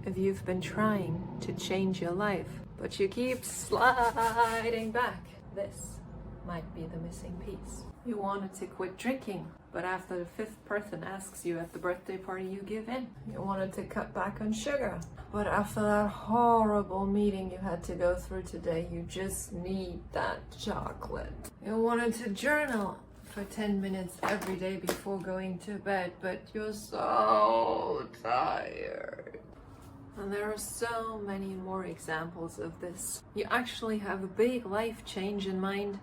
if you've been trying to change your life, but you keep sliding back, this might be the missing piece. You wanted to quit drinking, but after the fifth person asks you at the birthday party, you give in. You wanted to cut back on sugar, but after that horrible meeting you had to go through today, you just need that chocolate. You wanted to journal for 10 minutes every day before going to bed, but you're so tired. And there are so many more examples of this. You actually have a big life change in mind,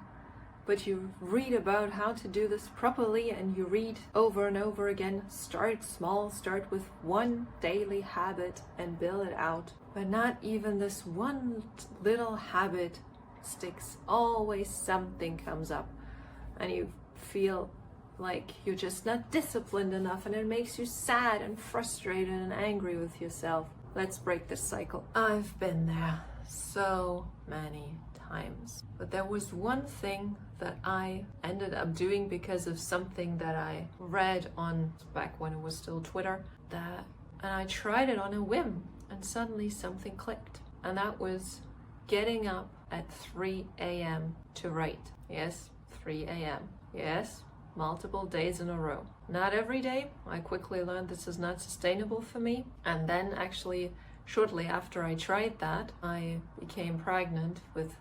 but you read about how to do this properly, and you read over and over again, start small, start with one daily habit and build it out. But not even this one little habit sticks. Always something comes up and you feel like you're just not disciplined enough, and it makes you sad and frustrated and angry with yourself. Let's break this cycle. I've been there so many times. But there was one thing that I ended up doing because of something that I read on, back when it was still Twitter, and I tried it on a whim, and suddenly something clicked. And that was getting up at 3 a.m. to write. Yes, 3 a.m. Yes, multiple days in a row. Not every day. I quickly learned this is not sustainable for me. And then actually, shortly after I tried that, I became pregnant with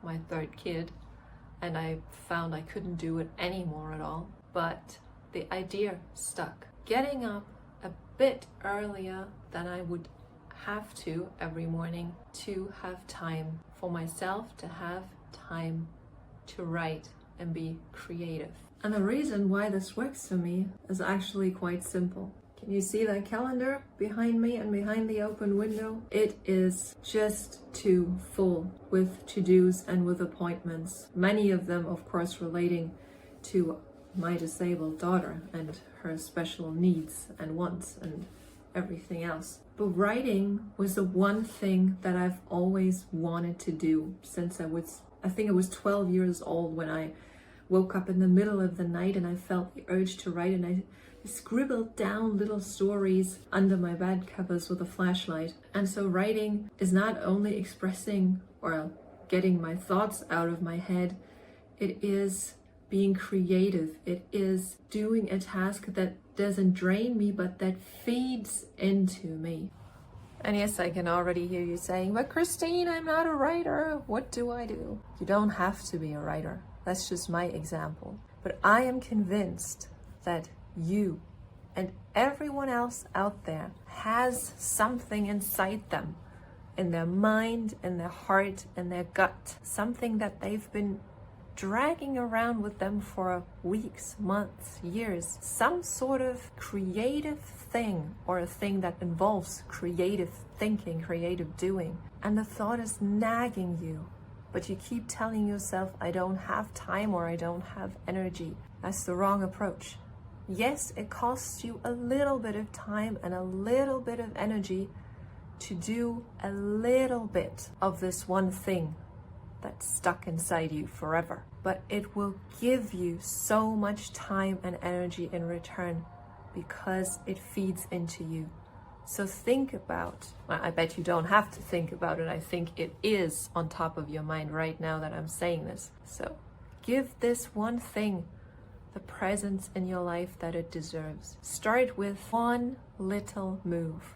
my third kid, and I found I couldn't do it anymore at all. But the idea stuck. Getting up a bit earlier than I would have to every morning to have time for myself, to have time to write and be creative. And the reason why this works for me is actually quite simple. Can you see that calendar behind me and behind the open window? It is just too full with to-dos and with appointments. Many of them, of course, relating to my disabled daughter and her special needs and wants and everything else. But writing was the one thing that I've always wanted to do since I think I was 12 years old when I woke up in the middle of the night and I felt the urge to write, and I scribbled down little stories under my bed covers with a flashlight. And so writing is not only expressing or getting my thoughts out of my head, it is being creative. It is doing a task that doesn't drain me, but that feeds into me. And yes, I can already hear you saying, but Christine, I'm not a writer. What do I do? You don't have to be a writer. That's just my example. But I am convinced that you and everyone else out there has something inside them, in their mind, in their heart, in their gut, something that they've been dragging around with them for weeks, months, years, some sort of creative thing, or a thing that involves creative thinking, creative doing. And the thought is nagging you, but you keep telling yourself, I don't have time or I don't have energy. That's the wrong approach. Yes, it costs you a little bit of time and a little bit of energy to do a little bit of this one thing that's stuck inside you forever. But it will give you so much time and energy in return because it feeds into you. So think about, well, I bet you don't have to think about it. I think it is on top of your mind right now that I'm saying this. So give this one thing the presence in your life that it deserves. Start with one little move.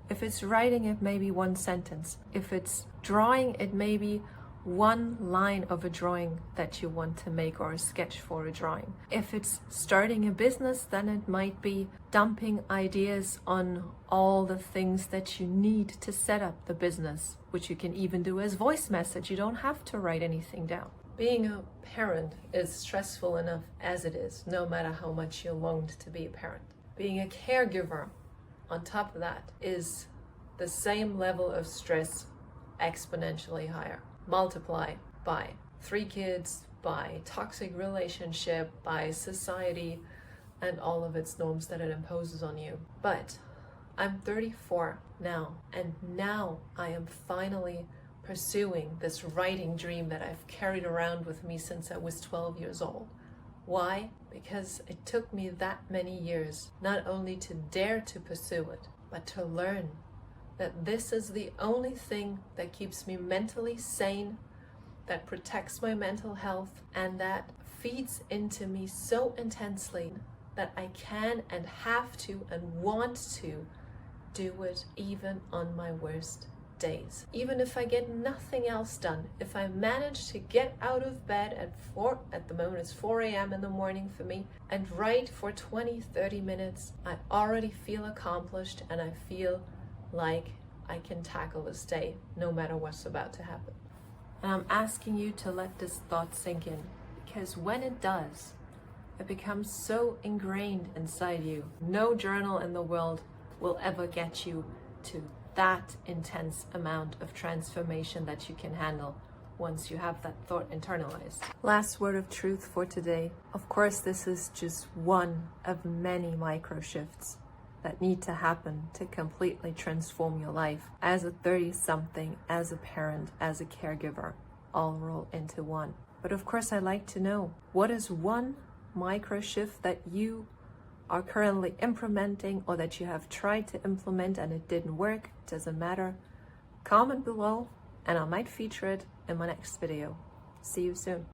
If it's writing, it may be one sentence. If it's drawing, it may be one line of a drawing that you want to make, or a sketch for a drawing. If it's starting a business, then it might be dumping ideas on all the things that you need to set up the business, which you can even do as voice message. You don't have to write anything down. Being a parent is stressful enough as it is, no matter how much you longed to be a parent. Being a caregiver, on top of that, is the same level of stress exponentially higher. Multiply by 3 kids, by toxic relationship, by society, and all of its norms that it imposes on you. But I'm 34 now, and now I am finally pursuing this writing dream that I've carried around with me since I was 12 years old. Why? Because it took me that many years not only to dare to pursue it, but to learn that this is the only thing that keeps me mentally sane, that protects my mental health, and that feeds into me so intensely that I can and have to and want to do it even on my worst days. Even if I get nothing else done, if I manage to get out of bed at the moment it's 4 a.m. in the morning for me, and write for 20-30 minutes, I already feel accomplished and I feel like I can tackle this day no matter what's about to happen. And I'm asking you to let this thought sink in, because when it does, it becomes so ingrained inside you. No journal in the world will ever get you to that intense amount of transformation that you can handle once you have that thought internalized. Last word of truth for today. Of course, this is just one of many micro shifts that need to happen to completely transform your life as a 30-something, as a parent, as a caregiver, all roll into one. But of course, I'd like to know, what is one micro shift that you are currently implementing, or that you have tried to implement and it didn't work? It doesn't matter. Comment below and I might feature it in my next video. See you soon.